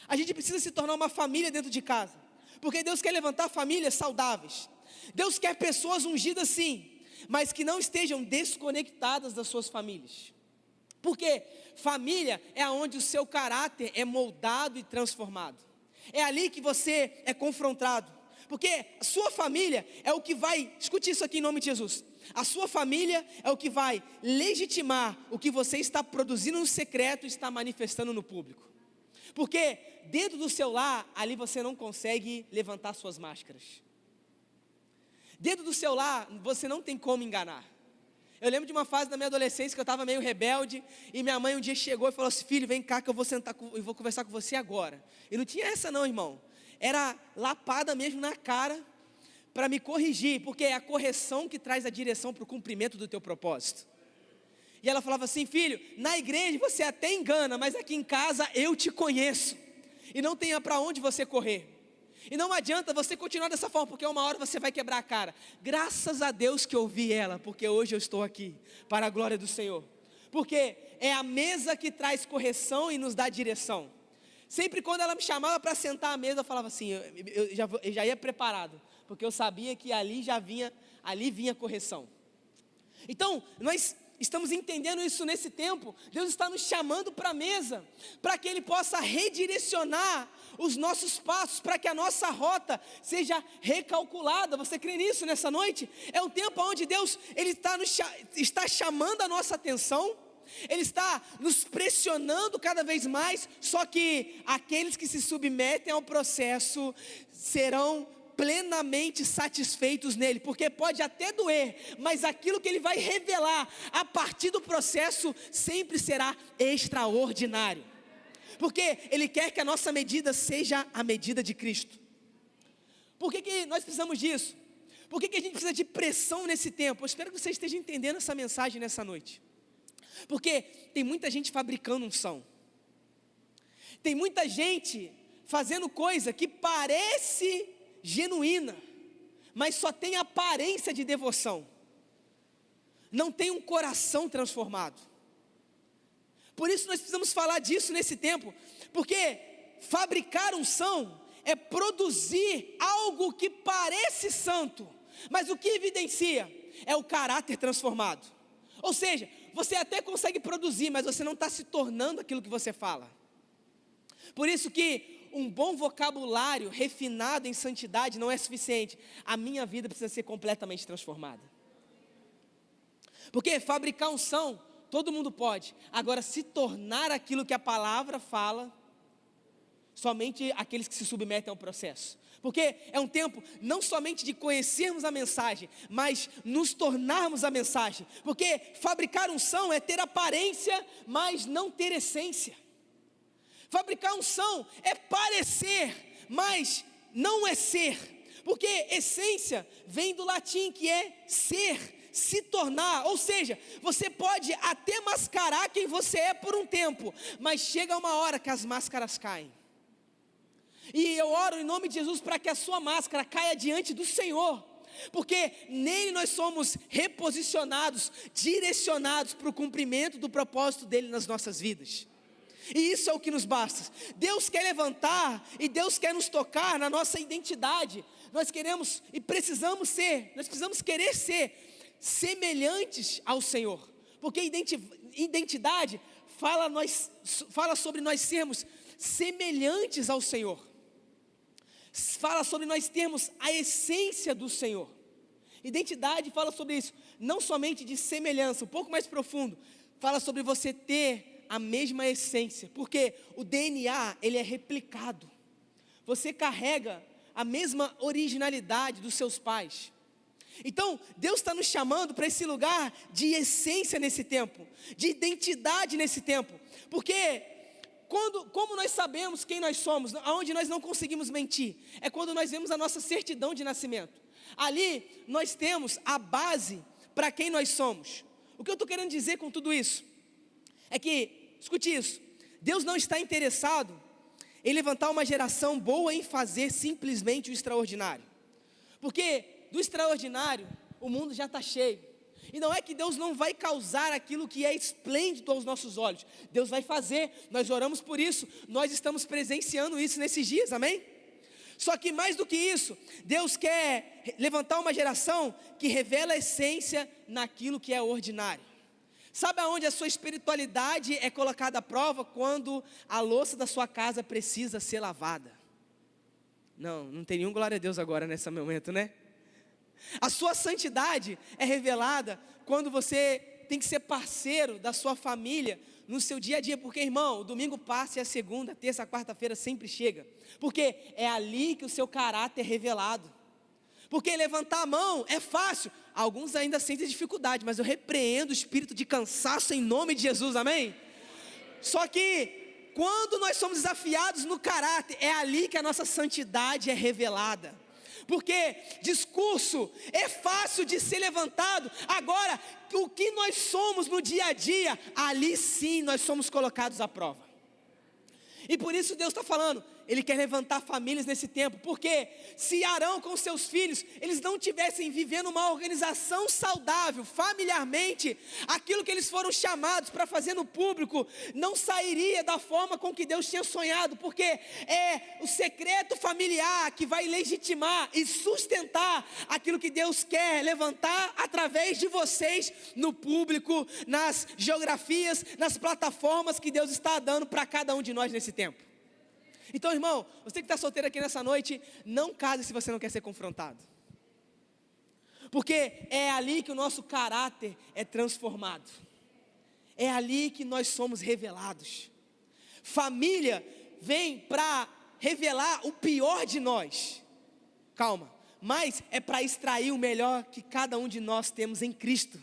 A gente precisa se tornar uma família dentro de casa, porque Deus quer levantar famílias saudáveis. Deus quer pessoas ungidas sim, mas que não estejam desconectadas das suas famílias. Porque família é onde o seu caráter é moldado e transformado. É ali que você é confrontado. Porque a sua família é o que vai, escute isso aqui em nome de Jesus, a sua família é o que vai legitimar o que você está produzindo no secreto e está manifestando no público. Porque dentro do seu lar, ali você não consegue levantar suas máscaras. Dentro do seu lar, você não tem como enganar. Eu lembro de uma fase da minha adolescência que eu estava meio rebelde, e minha mãe um dia chegou e falou assim: filho, vem cá que eu vou sentar e vou conversar com você agora. E não tinha essa não, irmão. Era lapada mesmo na cara, para me corrigir, porque é a correção que traz a direção para o cumprimento do teu propósito. E ela falava assim: filho, na igreja você até engana, mas aqui em casa eu te conheço, e não tenha para onde você correr. E não adianta você continuar dessa forma, porque uma hora você vai quebrar a cara. Graças a Deus que eu ouvi ela, porque hoje eu estou aqui, para a glória do Senhor. Porque é a mesa que traz correção e nos dá direção. Sempre quando ela me chamava para sentar à mesa, eu falava assim, eu já ia preparado, porque eu sabia que ali vinha correção. Então, nós estamos entendendo isso nesse tempo. Deus está nos chamando para a mesa, para que Ele possa redirecionar os nossos passos, para que a nossa rota seja recalculada. Você crê nisso nessa noite? É um tempo onde Deus Ele está chamando a nossa atenção, Ele está nos pressionando cada vez mais. Só que aqueles que se submetem ao processo serão plenamente satisfeitos nele, porque pode até doer, mas aquilo que ele vai revelar a partir do processo sempre será extraordinário, porque ele quer que a nossa medida seja a medida de Cristo. Por que nós precisamos disso? Por que a gente precisa de pressão nesse tempo? Eu espero que você esteja entendendo essa mensagem nessa noite. Porque tem muita gente fabricando unção. Tem muita gente fazendo coisa que parece genuína, mas só tem aparência de devoção. Não tem um coração transformado. Por isso nós precisamos falar disso nesse tempo, porque fabricar unção é produzir algo que parece santo, mas o que evidencia é o caráter transformado. Ou seja, você até consegue produzir, mas você não está se tornando aquilo que você fala. Por isso que um bom vocabulário refinado em santidade não é suficiente. A minha vida precisa ser completamente transformada. Porque fabricar unção, todo mundo pode. Agora, se tornar aquilo que a palavra fala, somente aqueles que se submetem ao processo. Porque é um tempo não somente de conhecermos a mensagem, mas nos tornarmos a mensagem. Porque fabricar unção é ter aparência, mas não ter essência. Fabricar unção é parecer, mas não é ser. Porque essência vem do latim, que é ser, se tornar. Ou seja, você pode até mascarar quem você é por um tempo, mas chega uma hora que as máscaras caem. E eu oro em nome de Jesus para que a sua máscara caia diante do Senhor, porque nele nós somos reposicionados, direcionados para o cumprimento do propósito dele nas nossas vidas. E isso é o que nos basta. Deus quer levantar e Deus quer nos tocar na nossa identidade. Nós queremos e precisamos ser, nós precisamos querer ser semelhantes ao Senhor, porque identidade fala sobre nós sermos semelhantes ao Senhor. Fala sobre nós termos a essência do Senhor. Identidade fala sobre isso, não somente de semelhança, um pouco mais profundo. Fala sobre você ter a mesma essência, porque o DNA, ele é replicado. Você carrega a mesma originalidade dos seus pais. Então, Deus está nos chamando para esse lugar de essência nesse tempo, de identidade nesse tempo, porque como nós sabemos quem nós somos, aonde nós não conseguimos mentir, é quando nós vemos a nossa certidão de nascimento. Ali nós temos a base para quem nós somos. O que eu estou querendo dizer com tudo isso é que, escute isso, Deus não está interessado em levantar uma geração boa em fazer simplesmente o extraordinário, porque do extraordinário o mundo já está cheio. E não é que Deus não vai causar aquilo que é esplêndido aos nossos olhos. Deus vai fazer, nós oramos por isso, nós estamos presenciando isso nesses dias, amém? Só que mais do que isso, Deus quer levantar uma geração que revela a essência naquilo que é ordinário. Sabe aonde a sua espiritualidade é colocada à prova? Quando a louça da sua casa precisa ser lavada. Não tem nenhum glória a Deus agora nesse momento, né? A sua santidade é revelada quando você tem que ser parceiro da sua família no seu dia a dia, porque, irmão, o domingo passa e a segunda, a terça, a quarta-feira sempre chega, porque é ali que o seu caráter é revelado. Porque levantar a mão é fácil, alguns ainda sentem dificuldade, mas eu repreendo o espírito de cansaço em nome de Jesus, amém? Só que quando nós somos desafiados no caráter, é ali que a nossa santidade é revelada. Porque discurso é fácil de ser levantado. Agora, o que nós somos no dia a dia, ali sim nós somos colocados à prova. E por isso Deus está falando, Ele quer levantar famílias nesse tempo, porque se Arão com seus filhos, eles não tivessem vivendo uma organização saudável, familiarmente, aquilo que eles foram chamados para fazer no público, não sairia da forma com que Deus tinha sonhado, porque é o secreto familiar que vai legitimar e sustentar aquilo que Deus quer levantar através de vocês no público, nas geografias, nas plataformas que Deus está dando para cada um de nós nesse tempo. Então, irmão, você que está solteiro aqui nessa noite, não case se você não quer ser confrontado, porque é ali que o nosso caráter é transformado, é ali que nós somos revelados. Família vem para revelar o pior de nós, calma, mas é para extrair o melhor que cada um de nós temos em Cristo.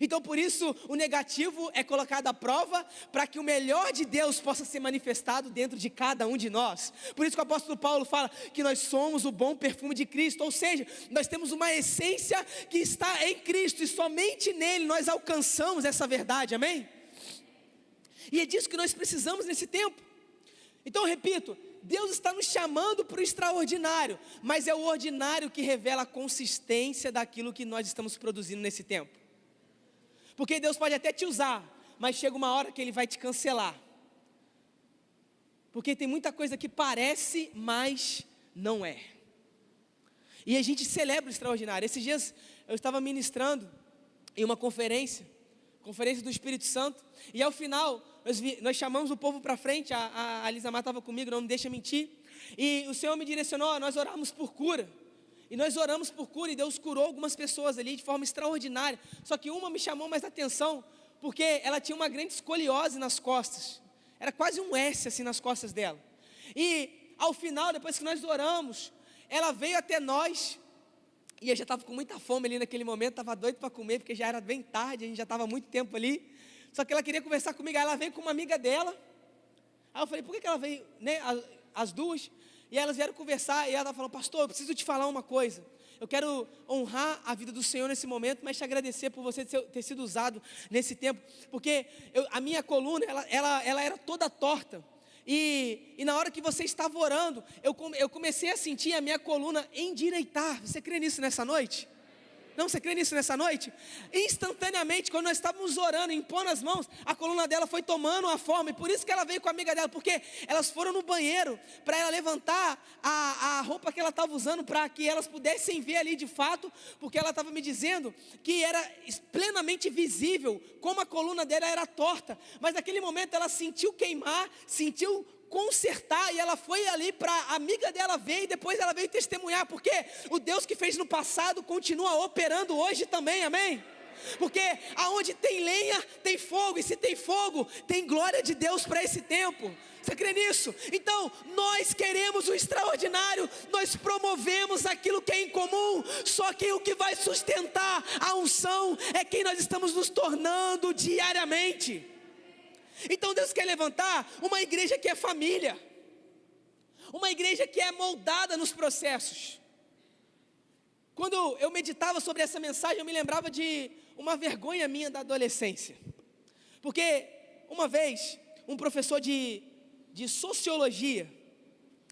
Então por isso o negativo é colocado à prova, para que o melhor de Deus possa ser manifestado dentro de cada um de nós. Por isso que o apóstolo Paulo fala que nós somos o bom perfume de Cristo, ou seja, nós temos uma essência que está em Cristo, e somente nele nós alcançamos essa verdade, amém? E é disso que nós precisamos nesse tempo. Então eu repito, Deus está nos chamando para o extraordinário, mas é o ordinário que revela a consistência daquilo que nós estamos produzindo nesse tempo. Porque Deus pode até te usar, mas chega uma hora que Ele vai te cancelar. Porque tem muita coisa que parece, mas não é. E a gente celebra o extraordinário. Esses dias eu estava ministrando em uma conferência do Espírito Santo, e ao final nós chamamos o povo para frente, a Lisamar estava comigo, não me deixa mentir, e o Senhor me direcionou, nós oramos por cura. E nós oramos por cura e Deus curou algumas pessoas ali de forma extraordinária. Só que uma me chamou mais atenção, porque ela tinha uma grande escoliose nas costas. Era quase um S assim nas costas dela. E ao final, depois que nós oramos, ela veio até nós. E eu já estava com muita fome ali naquele momento, estava doido para comer, porque já era bem tarde, a gente já estava muito tempo ali. Só que ela queria conversar comigo, aí ela veio com uma amiga dela. Aí eu falei, por que ela veio, né, as duas? E elas vieram conversar, e ela falou, pastor, eu preciso te falar uma coisa. Eu quero honrar a vida do Senhor nesse momento, mas te agradecer por você ter sido usado nesse tempo. Porque a minha coluna, ela era toda torta. E na hora que você estava orando, eu comecei a sentir a minha coluna endireitar. Você crê nisso nessa noite? Não, você crê nisso nessa noite? Instantaneamente, quando nós estávamos orando, impondo as mãos, a coluna dela foi tomando uma forma, e por isso que ela veio com a amiga dela, porque elas foram no banheiro, para ela levantar a roupa que ela estava usando, para que elas pudessem ver ali de fato, porque ela estava me dizendo, que era plenamente visível, como a coluna dela era torta, mas naquele momento ela sentiu queimar, sentiu consertar, e ela foi ali para a amiga dela ver, e depois ela veio testemunhar, porque o Deus que fez no passado continua operando hoje também, amém? Porque aonde tem lenha, tem fogo, e se tem fogo, tem glória de Deus para esse tempo. Você crê nisso? Então, nós queremos o extraordinário, nós promovemos aquilo que é incomum, só que o que vai sustentar a unção é quem nós estamos nos tornando diariamente. Então Deus quer levantar uma igreja que é família, uma igreja que é moldada nos processos. Quando eu meditava sobre essa mensagem, eu me lembrava de uma vergonha minha da adolescência. Porque uma vez, um professor de sociologia,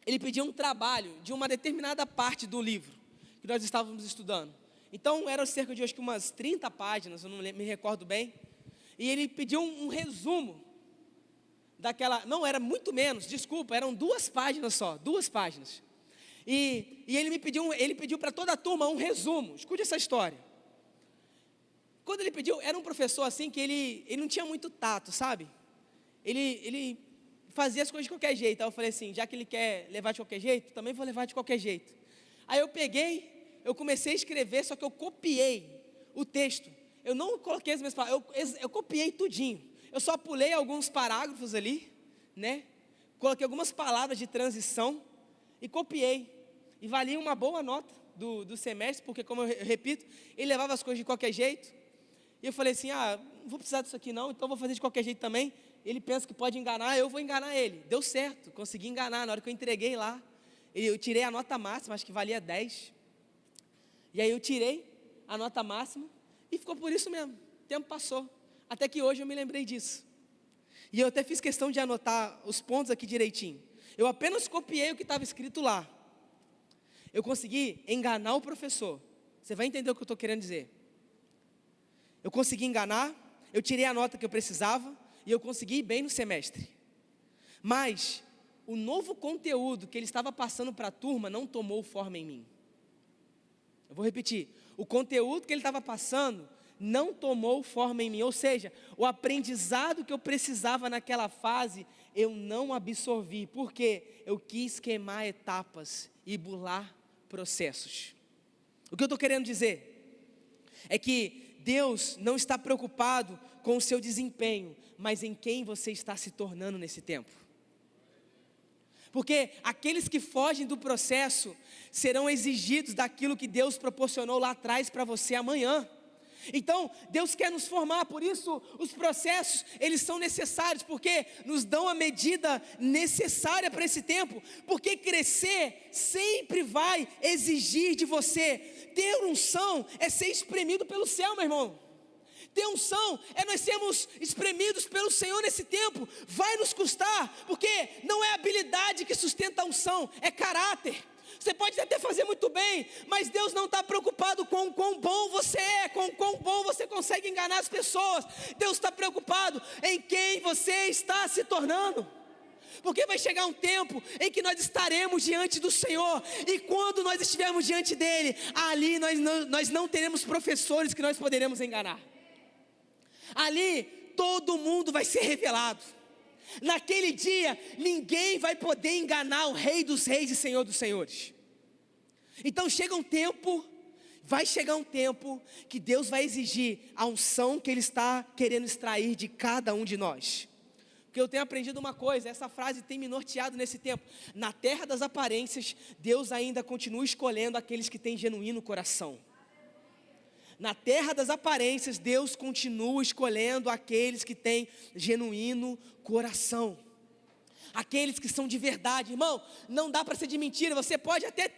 ele pediu um trabalho de uma determinada parte do livro que nós estávamos estudando. Então eram cerca de acho que umas 30 páginas, eu não me recordo bem. E ele pediu um resumo daquela, não, era muito menos, desculpa, eram 2 páginas só, 2 páginas. E ele pediu para toda a turma um resumo. Escute essa história. Quando ele pediu, era um professor assim que ele não tinha muito tato, sabe? Ele fazia as coisas de qualquer jeito. Aí eu falei assim, já que ele quer levar de qualquer jeito, também vou levar de qualquer jeito. Aí eu comecei a escrever, só que eu copiei o texto. Eu não coloquei as minhas palavras, eu copiei tudinho. Eu só pulei alguns parágrafos ali, né? Coloquei algumas palavras de transição e copiei. E valia uma boa nota do semestre, porque, como eu repito, ele levava as coisas de qualquer jeito. E eu falei assim, não vou precisar disso aqui não, então vou fazer de qualquer jeito também. Ele pensa que pode enganar, eu vou enganar ele. Deu certo, consegui enganar. Na hora que eu entreguei lá, eu tirei a nota máxima, acho que valia 10. E aí eu tirei a nota máxima e ficou por isso mesmo. O tempo passou. Até que hoje eu me lembrei disso. E eu até fiz questão de anotar os pontos aqui direitinho. Eu apenas copiei o que estava escrito lá. Eu consegui enganar o professor. Você vai entender o que eu estou querendo dizer. Eu consegui enganar, eu tirei a nota que eu precisava, e eu consegui ir bem no semestre. Mas o novo conteúdo que ele estava passando para a turma não tomou forma em mim. Eu vou repetir. O conteúdo que ele estava passando não tomou forma em mim, ou seja, o aprendizado que eu precisava naquela fase, eu não absorvi, porque eu quis queimar etapas e burlar processos. O que eu estou querendo dizer é que Deus não está preocupado com o seu desempenho, mas em quem você está se tornando nesse tempo. Porque aqueles que fogem do processo serão exigidos daquilo que Deus proporcionou lá atrás para você amanhã. Então, Deus quer nos formar, por isso os processos, eles são necessários, porque nos dão a medida necessária para esse tempo, porque crescer sempre vai exigir de você. Ter unção é ser espremido pelo céu, meu irmão. Ter unção é nós sermos espremidos pelo Senhor nesse tempo. Vai nos custar, porque não é habilidade que sustenta a unção, é caráter. Você pode até fazer muito bem, mas Deus não está preocupado com o quão bom você é, com o quão bom você consegue enganar as pessoas. Deus está preocupado em quem você está se tornando. Porque vai chegar um tempo em que nós estaremos diante do Senhor, e quando nós estivermos diante dEle, ali nós não teremos professores que nós poderemos enganar. Ali todo mundo vai ser revelado. Naquele dia ninguém vai poder enganar o Rei dos Reis e Senhor dos Senhores. Então vai chegar um tempo que Deus vai exigir a unção que Ele está querendo extrair de cada um de nós. Porque eu tenho aprendido uma coisa, essa frase tem me norteado nesse tempo: na terra das aparências, Deus ainda continua escolhendo aqueles que têm genuíno coração. Na terra das aparências, Deus continua escolhendo aqueles que têm genuíno coração. Aqueles que são de verdade, irmão. Não dá para ser de mentira. Você pode até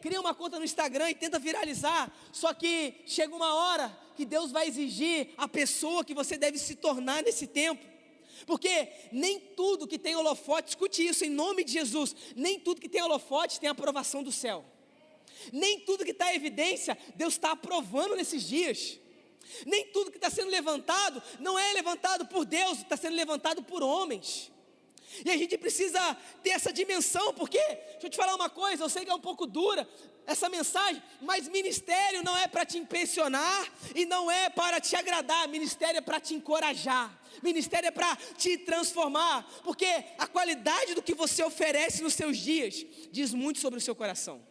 cria uma conta no Instagram e tenta viralizar. Só que chega uma hora que Deus vai exigir a pessoa que você deve se tornar nesse tempo. Porque nem tudo que tem holofote, escute isso em nome de Jesus, nem tudo que tem holofote tem aprovação do céu. Nem tudo que está em evidência, Deus está aprovando nesses dias. Nem tudo que está sendo levantado, não é levantado por Deus, está sendo levantado por homens. E a gente precisa ter essa dimensão, porque, deixa eu te falar uma coisa, eu sei que é um pouco dura essa mensagem, mas ministério não é para te impressionar e não é para te agradar, ministério é para te encorajar, ministério é para te transformar, porque a qualidade do que você oferece nos seus dias diz muito sobre o seu coração.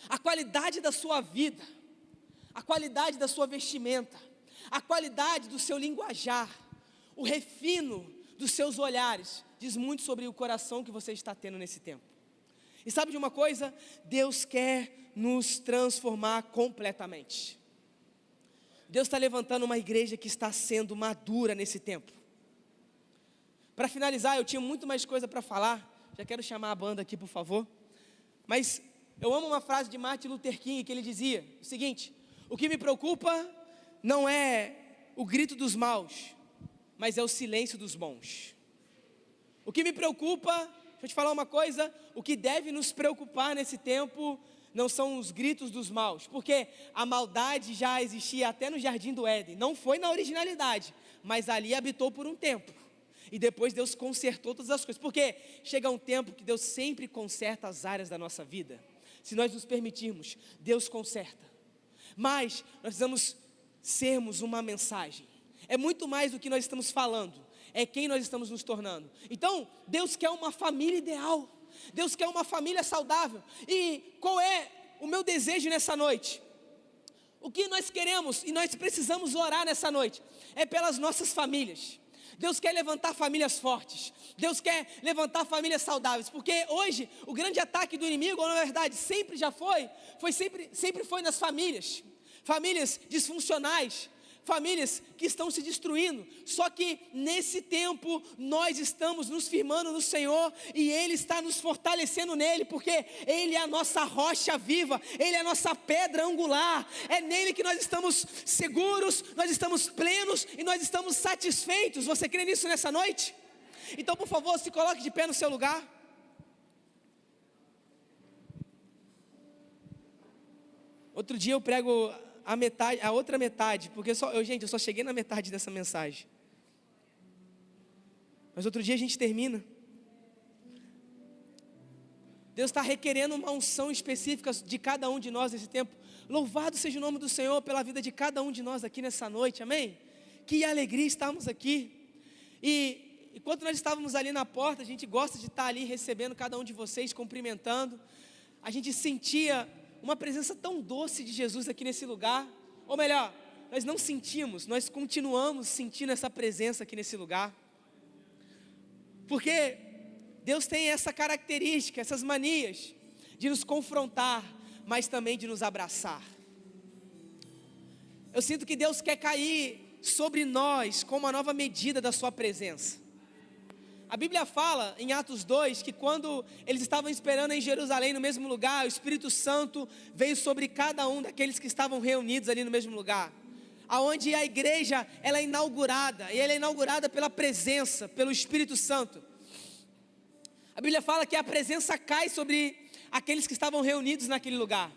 A qualidade da sua vida, a qualidade da sua vestimenta, a qualidade do seu linguajar, o refino dos seus olhares, diz muito sobre o coração que você está tendo nesse tempo. E sabe de uma coisa? Deus quer nos transformar completamente. Deus está levantando uma igreja que está sendo madura nesse tempo. Para finalizar, eu tinha muito mais coisa para falar, já quero chamar a banda aqui, por favor. Mas eu amo uma frase de Martin Luther King, que ele dizia o seguinte: o que me preocupa não é o grito dos maus, mas é o silêncio dos bons. O que me preocupa, deixa eu te falar uma coisa, o que deve nos preocupar nesse tempo não são os gritos dos maus, porque a maldade já existia até no Jardim do Éden, não foi na originalidade, mas ali habitou por um tempo, e depois Deus consertou todas as coisas, porque chega um tempo que Deus sempre conserta as áreas da nossa vida. Se nós nos permitirmos, Deus conserta. Mas nós precisamos sermos uma mensagem. É muito mais do que nós estamos falando, é quem nós estamos nos tornando. Então, Deus quer uma família ideal. Deus quer uma família saudável. E qual é o meu desejo nessa noite? O que nós queremos e nós precisamos orar nessa noite é pelas nossas famílias. Deus quer levantar famílias fortes. Deus quer levantar famílias saudáveis. Porque hoje o grande ataque do inimigo, ou na verdade sempre já foi sempre foi nas famílias. Famílias disfuncionais, famílias que estão se destruindo. Só que nesse tempo nós estamos nos firmando no Senhor e Ele está nos fortalecendo nele, porque Ele é a nossa rocha viva, Ele é a nossa pedra angular. É nele que nós estamos seguros, nós estamos plenos e nós estamos satisfeitos. Você crê nisso nessa noite? Então, por favor, se coloque de pé no seu lugar. Outro dia eu prego a outra metade, porque eu só cheguei na metade dessa mensagem. Mas outro dia a gente termina. Deus está requerendo uma unção específica de cada um de nós nesse tempo. Louvado seja o nome do Senhor pela vida de cada um de nós aqui nessa noite, amém? Que alegria estarmos aqui. E enquanto nós estávamos ali na porta, a gente gosta de estar ali recebendo cada um de vocês, cumprimentando. A gente sentia uma presença tão doce de Jesus aqui nesse lugar. Ou melhor, nós não sentimos, nós continuamos sentindo essa presença aqui nesse lugar. Porque Deus tem essa característica, essas manias de nos confrontar, mas também de nos abraçar. Eu sinto que Deus quer cair sobre nós com uma nova medida da sua presença. A Bíblia fala em Atos 2 que quando eles estavam esperando em Jerusalém, no mesmo lugar, o Espírito Santo veio sobre cada um daqueles que estavam reunidos ali no mesmo lugar. Aonde a igreja ela é inaugurada, e ela é inaugurada pela presença, pelo Espírito Santo. A Bíblia fala que a presença cai sobre aqueles que estavam reunidos naquele lugar.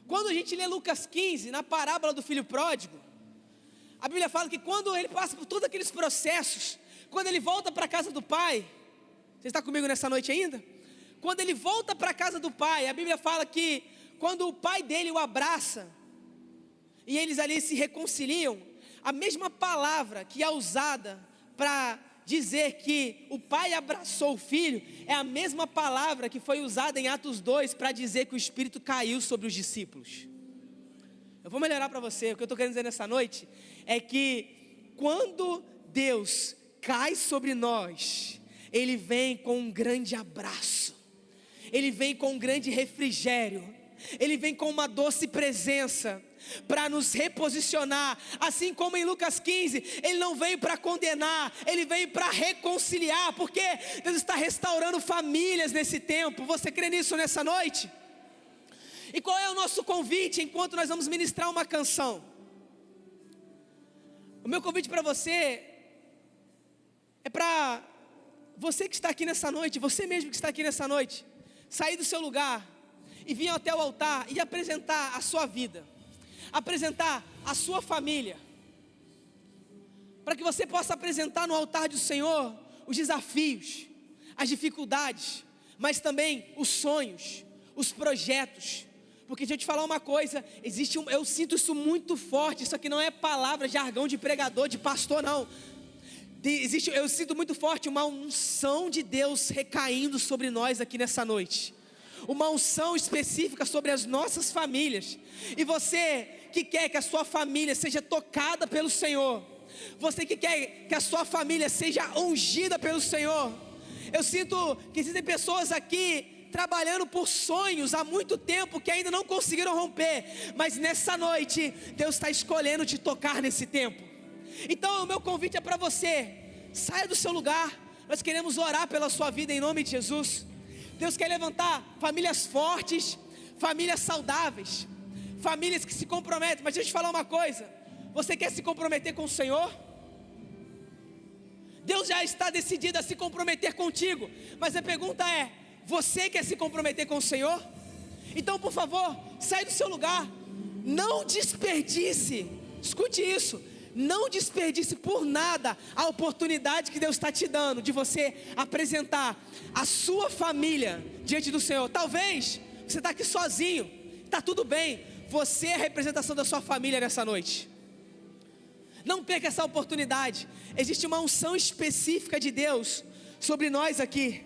Quando a gente lê Lucas 15, na parábola do filho pródigo, a Bíblia fala que quando ele passa por todos aqueles processos, quando ele volta para a casa do pai, você está comigo nessa noite ainda? Quando ele volta para a casa do pai, a Bíblia fala que quando o pai dele o abraça, e eles ali se reconciliam, a mesma palavra que é usada para dizer que o pai abraçou o filho, é a mesma palavra que foi usada em Atos 2 para dizer que o Espírito caiu sobre os discípulos. Eu vou melhorar para você. O que eu estou querendo dizer nessa noite é que quando Deus cai sobre nós, Ele vem com um grande abraço, Ele vem com um grande refrigério, Ele vem com uma doce presença para nos reposicionar. Assim como em Lucas 15, Ele não veio para condenar, Ele veio para reconciliar, porque Deus está restaurando famílias nesse tempo. Você crê nisso nessa noite? E qual é o nosso convite enquanto nós vamos ministrar uma canção? O meu convite para você é para você que está aqui nessa noite, você mesmo que está aqui nessa noite, sair do seu lugar e vir até o altar e apresentar a sua vida, apresentar a sua família, para que você possa apresentar no altar do Senhor os desafios, as dificuldades, mas também os sonhos, os projetos. Porque deixa eu te falar uma coisa, eu sinto isso muito forte. Isso aqui não é palavra, jargão de pregador, de pastor, não. Eu sinto muito forte uma unção de Deus recaindo sobre nós aqui nessa noite. Uma unção específica sobre as nossas famílias. E você que quer que a sua família seja tocada pelo Senhor, você que quer que a sua família seja ungida pelo Senhor, eu sinto que existem pessoas aqui trabalhando por sonhos há muito tempo que ainda não conseguiram romper, mas nessa noite Deus está escolhendo te tocar nesse tempo. Então o meu convite é para você: saia do seu lugar. Nós queremos orar pela sua vida em nome de Jesus. Deus quer levantar famílias fortes, famílias saudáveis, famílias que se comprometem. Mas deixa eu te falar uma coisa: você quer se comprometer com o Senhor? Deus já está decidido a se comprometer contigo, mas a pergunta é: você quer se comprometer com o Senhor? Então, por favor, sai do seu lugar. Não desperdice, escute isso, não desperdice por nada a oportunidade que Deus está te dando de você apresentar a sua família diante do Senhor. Talvez você está aqui sozinho, está tudo bem, você é a representação da sua família nessa noite. Não perca essa oportunidade. Existe uma unção específica de Deus sobre nós aqui.